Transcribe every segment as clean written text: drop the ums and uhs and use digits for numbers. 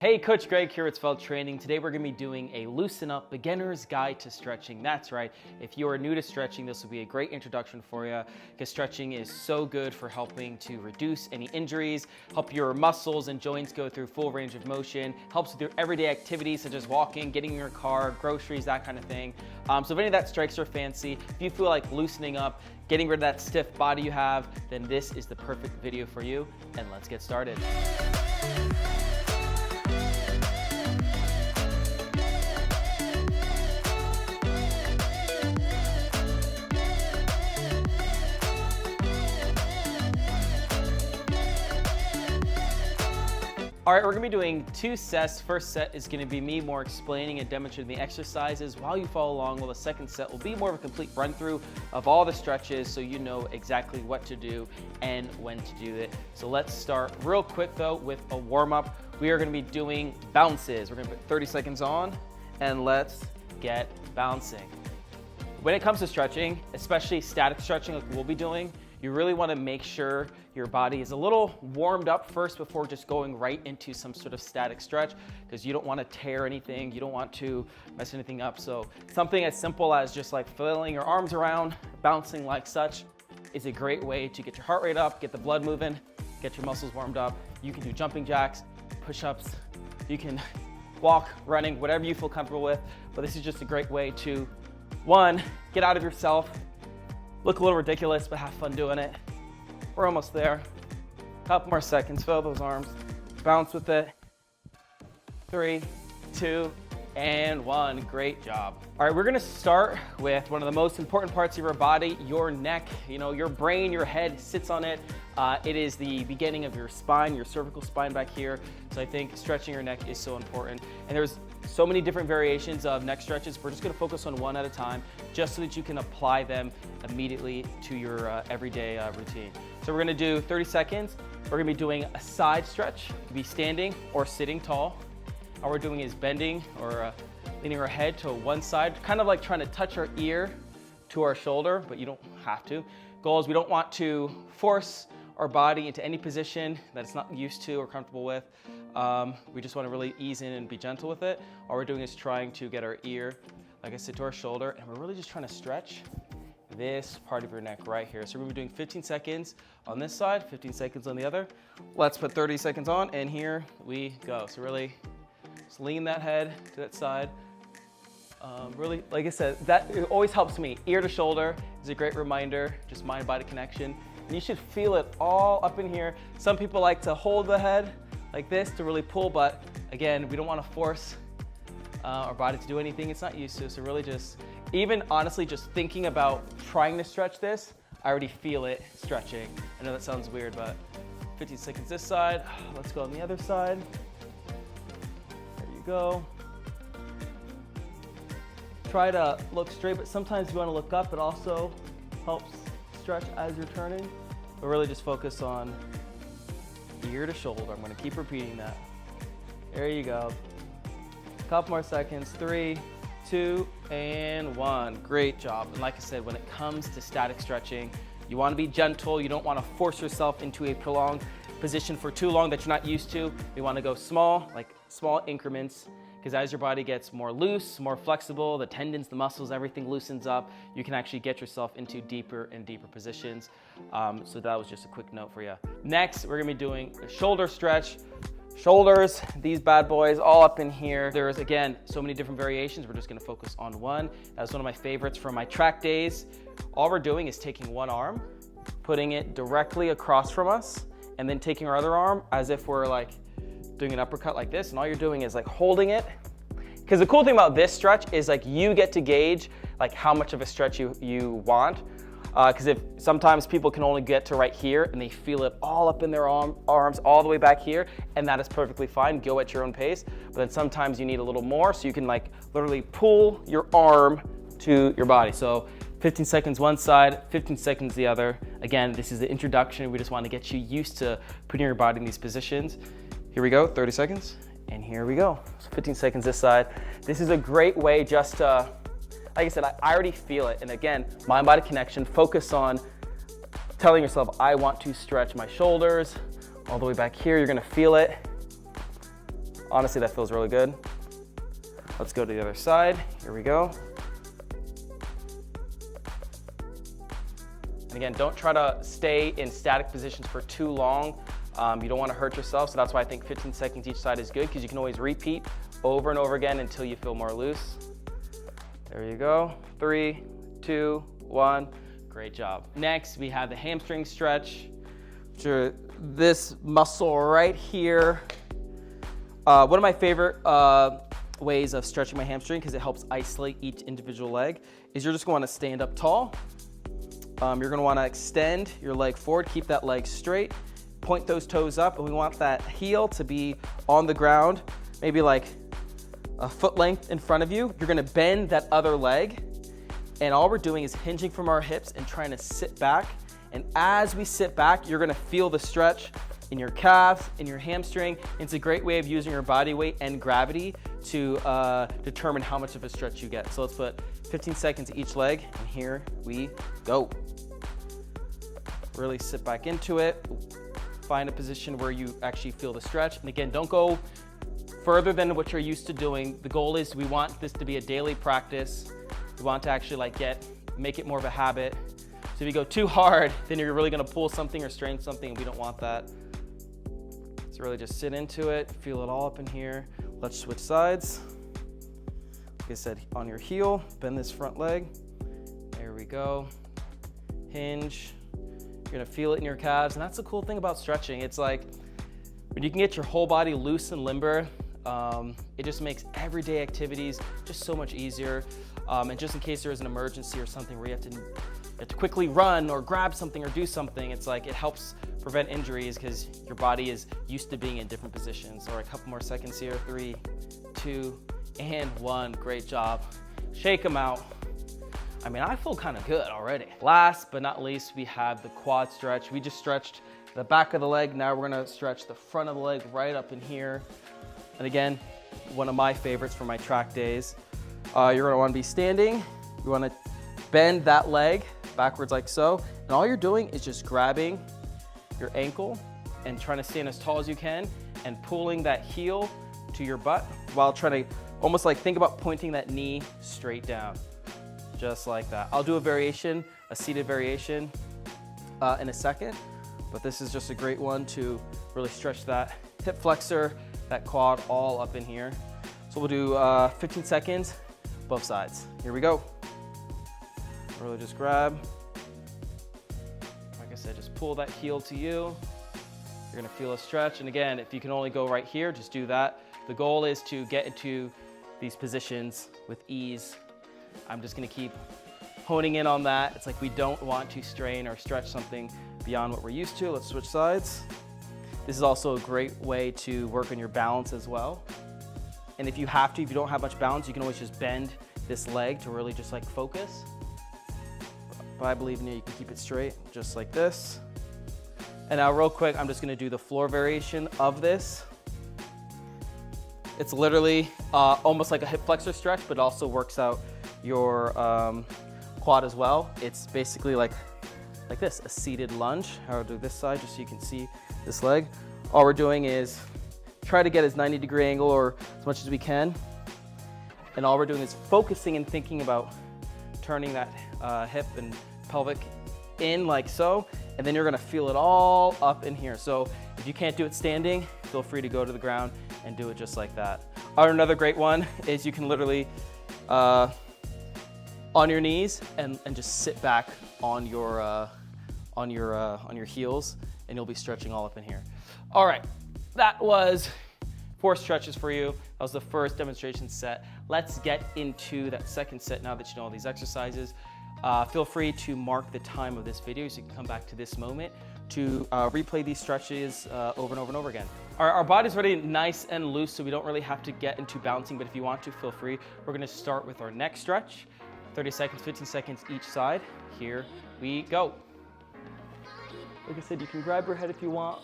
Hey, Coach Greg here with Svelte Training. Today we're going to be doing a Loosen Up Beginner's Guide to Stretching. That's right. If you are new to stretching, this will be a great introduction for you because stretching is so good for helping to reduce any injuries, help your muscles and joints go through full range of motion, helps with your everyday activities such as walking, getting in your car, groceries, that kind of thing. So if any of that strikes your fancy, if you feel like loosening up, getting rid of that stiff body you have, then this is the perfect video for you. And let's get started. All right, we're gonna be doing two sets. First set is gonna be me more explaining and demonstrating the exercises while you follow along, while the second set will be more of a complete run through of all the stretches so you know exactly what to do and when to do it. So let's start real quick though with a warm up. We are gonna be doing bounces. We're gonna put 30 seconds on and let's get bouncing. When it comes to stretching, especially static stretching like we'll be doing, you really want to make sure your body is a little warmed up first before just going right into some sort of static stretch, because you don't want to tear anything, you don't want to mess anything up. So something as simple as just like flailing your arms around, bouncing like such is a great way to get your heart rate up, get the blood moving, get your muscles warmed up. You can do jumping jacks, push-ups, you can walk, running, whatever you feel comfortable with. But this is just a great way to, one, get out of yourself, look a little ridiculous, but have fun doing it. We're almost there. Couple more seconds, fill those arms, bounce with it. 3, 2, and 1, great job. All right, we're gonna start with one of the most important parts of your body, your neck. You know, your brain, your head sits on it. It is the beginning of your spine, your cervical spine back here. So I think stretching your neck is so important. And there's so many different variations of neck stretches. We're just gonna focus on one at a time, just so that you can apply them immediately to your everyday routine. So we're gonna do 30 seconds. We're gonna be doing a side stretch. You can be standing or sitting tall. All we're doing is bending or leaning our head to one side, kind of like trying to touch our ear to our shoulder, but you don't have to. Goal is we don't want to force our body into any position that it's not used to or comfortable with. We just want to really ease in and be gentle with it. All we're doing is trying to get our ear, like I said, to our shoulder, and we're really just trying to stretch this part of your neck right here. So we're gonna be doing 15 seconds on this side, 15 seconds on the other. Let's put 30 seconds on, and here we go. So really just lean that head to that side. Really, like I said, that it always helps me. Ear to shoulder is a great reminder, just mind-body connection. And you should feel it all up in here. Some people like to hold the head like this to really pull, but again, we don't want to force our body to do anything it's not used to. So really just, even honestly, just thinking about trying to stretch this, I already feel it stretching. I know that sounds weird, but 15 seconds this side. Let's go on the other side. There you go. Try to look straight, but sometimes you want to look up. It also helps stretch as you're turning. But really just focus on ear to shoulder. I'm going to keep repeating that. There you go. Couple more seconds. 3, 2, and 1. Great job. And like I said, when it comes to static stretching, you want to be gentle. You don't want to force yourself into a prolonged position for too long that you're not used to. You want to go small, like small increments, because as your body gets more loose, more flexible, the tendons, the muscles, everything loosens up, you can actually get yourself into deeper and deeper positions. So that was just a quick note for you. Next, we're gonna be doing a shoulder stretch. Shoulders, these bad boys, all up in here. There's, again, so many different variations. We're just gonna focus on one. That's one of my favorites from my track days. All we're doing is taking one arm, putting it directly across from us, and then taking our other arm as if we're like doing an uppercut like this, and all you're doing is like holding it. Because the cool thing about this stretch is like you get to gauge like how much of a stretch you want. Because if sometimes people can only get to right here and they feel it all up in their arms all the way back here, and that is perfectly fine. Go at your own pace. But then sometimes you need a little more, so you can like literally pull your arm to your body. So 15 seconds one side, 15 seconds the other. Again, this is the introduction. We just want to get you used to putting your body in these positions. Here we go, 30 seconds, and here we go. So 15 seconds this side. This is a great way just to, like I said, I already feel it. And again, mind-body connection, focus on telling yourself, I want to stretch my shoulders all the way back here. You're gonna feel it Honestly, that feels really good. Let's go to the other side. Here we go. And again, don't try to stay in static positions for too long. You don't want to hurt yourself, so that's why I think 15 seconds each side is good, because you can always repeat over and over again until you feel more loose. There you go. 3, 2, 1. Great job. Next, we have the hamstring stretch. This muscle right here. One of my favorite ways of stretching my hamstring, because it helps isolate each individual leg, is you're just going to stand up tall. You're going to want to extend your leg forward, keep that leg straight, point those toes up, and we want that heel to be on the ground, maybe like a foot length in front of you. You're going to bend that other leg, and all we're doing is hinging from our hips and trying to sit back. And as we sit back, you're going to feel the stretch in your calves, in your hamstring. It's a great way of using your body weight and gravity to determine how much of a stretch you get. So let's put 15 seconds each leg, and here we go. Really sit back into it. Find a position where you actually feel the stretch. And again, don't go further than what you're used to doing. The goal is we want this to be a daily practice. We want to actually make it more of a habit. So if you go too hard, then you're really going to pull something or strain something, and we don't want that. So really just sit into it, feel it all up in here. Let's switch sides. Like I said, on your heel, bend this front leg. There we go. Hinge. You're gonna feel it in your calves, and that's the cool thing about stretching. It's like when you can get your whole body loose and limber, it just makes everyday activities just so much easier. And just in case there is an emergency or something where you have to quickly run or grab something or do something, it's like it helps prevent injuries because your body is used to being in different positions. All right, a couple more seconds here. 3, 2, and 1. Great job. Shake them out. I mean, I feel kind of good already. Last but not least, we have the quad stretch. We just stretched the back of the leg. Now we're gonna stretch the front of the leg right up in here. And again, one of my favorites from my track days. You're gonna wanna be standing. You wanna bend that leg backwards like so. And all you're doing is just grabbing your ankle and trying to stand as tall as you can and pulling that heel to your butt while trying to almost like think about pointing that knee straight down. Just like that. I'll do a variation, a seated variation in a second, but this is just a great one to really stretch that hip flexor, that quad all up in here. So we'll do 15 seconds, both sides. Here we go. Really just grab. Like I said, just pull that heel to you. You're gonna feel a stretch. And again, if you can only go right here, just do that. The goal is to get into these positions with ease. I'm just gonna keep honing in on that. It's like we don't want to strain or stretch something beyond what we're used to. Let's switch sides. This is also a great way to work on your balance as well. And if you have to, if you don't have much balance, you can always just bend this leg to really just like focus. But I believe in you, you can keep it straight, just like this. And now real quick, I'm just gonna do the floor variation of this. It's literally almost like a hip flexor stretch, but also works out your quad as well. It's basically like this, a seated lunge. I'll do this side just so you can see this leg. All we're doing is try to get as 90-degree angle or as much as we can. And all we're doing is focusing and thinking about turning that hip and pelvic in like so. And then you're gonna feel it all up in here. So if you can't do it standing, feel free to go to the ground and do it just like that. Another great one is you can literally on your knees and just sit back on your heels, and you'll be stretching all up in here. All right, that was 4 stretches for you. That was the first demonstration set. Let's get into that second set now that you know all these exercises. Feel free to mark the time of this video so you can come back to this moment to replay these stretches over and over and over again. Our body's already nice and loose, so we don't really have to get into bouncing, but if you want to, feel free. We're gonna start with our neck stretch. 30 seconds, 15 seconds each side. Here we go. Like I said, you can grab your head if you want.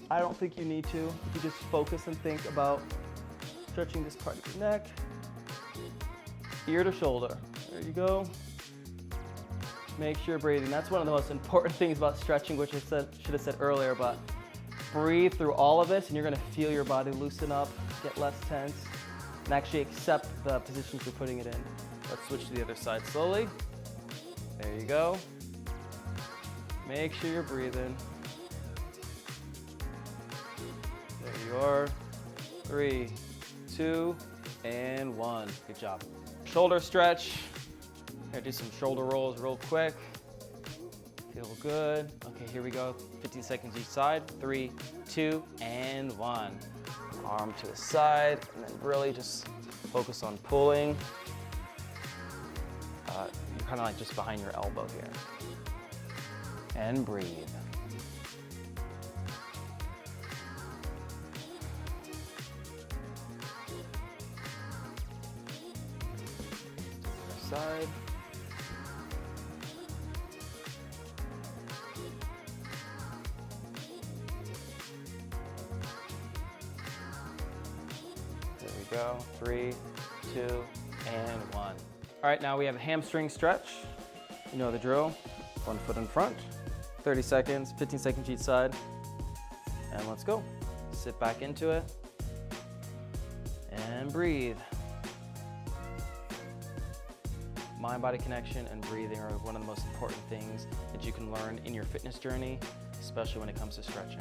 I don't think you need to. If you just focus and think about stretching this part of your neck, ear to shoulder. There you go. Make sure you're breathing. That's one of the most important things about stretching, which I should have said earlier, but breathe through all of this, and you're gonna feel your body loosen up, get less tense, and actually accept the positions you're putting it in. Let's switch to the other side slowly. There you go. Make sure you're breathing. There you are. 3, 2, and 1. Good job. Shoulder stretch. Gonna do some shoulder rolls real quick. Feel good. Okay, here we go. 15 seconds each side. 3, 2, and 1. Arm to the side, and then really just focus on pulling. You're kind of like just behind your elbow here. And breathe. Other side. There we go. 3, 2, and 1. All right, now we have a hamstring stretch. You know the drill. 1 foot in front. 30 seconds, 15 seconds each side. And let's go. Sit back into it. And breathe. Mind-body connection and breathing are one of the most important things that you can learn in your fitness journey, especially when it comes to stretching.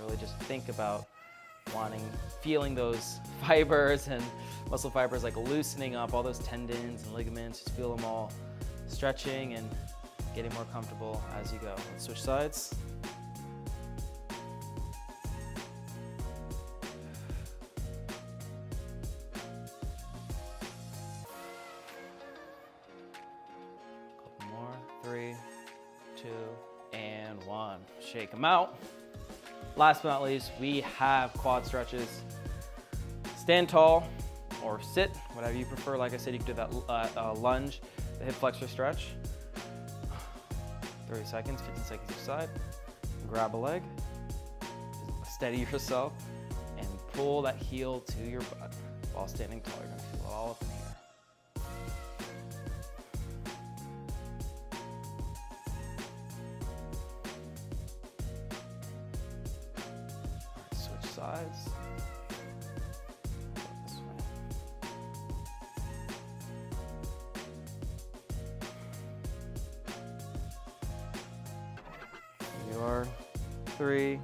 Really just think about feeling those fibers and muscle fibers like loosening up, all those tendons and ligaments, just feel them all stretching and getting more comfortable as you go. Let's switch sides. Couple more. 3, 2, and 1. Shake them out. Last but not least, we have quad stretches. Stand tall or sit, whatever you prefer. Like I said, you can do that lunge, the hip flexor stretch. 30 seconds, 15 seconds each side. Grab a leg, steady yourself, and pull that heel to your butt while standing tall. You're gonna feel it all up in here. Switch sides. This way. You are 3,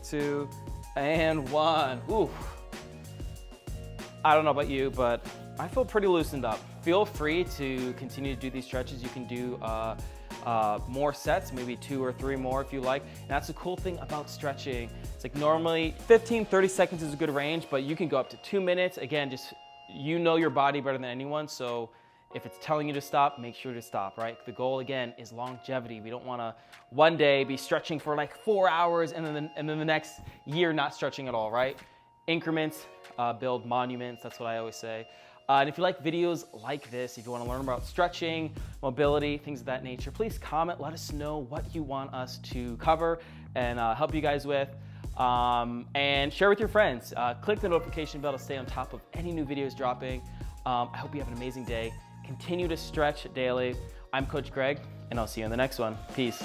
2, and 1. Ooh. I don't know about you, but I feel pretty loosened up. Feel free to continue to do these stretches. You can do more sets, maybe 2 or 3 more if you like. And that's the cool thing about stretching. It's like normally 15, 30 seconds is a good range, but you can go up to 2 minutes. Again, just you know your body better than anyone, so if it's telling you to stop, make sure to stop, right? The goal, again, is longevity. We don't wanna one day be stretching for like 4 hours and then the next year not stretching at all, right? Increments build monuments, that's what I always say. And if you like videos like this, if you wanna learn about stretching, mobility, things of that nature, please comment, let us know what you want us to cover and help you guys with. And share with your friends. Click the notification bell to stay on top of any new videos dropping. I hope you have an amazing day. Continue to stretch daily. I'm Coach Greg, and I'll see you in the next one. Peace.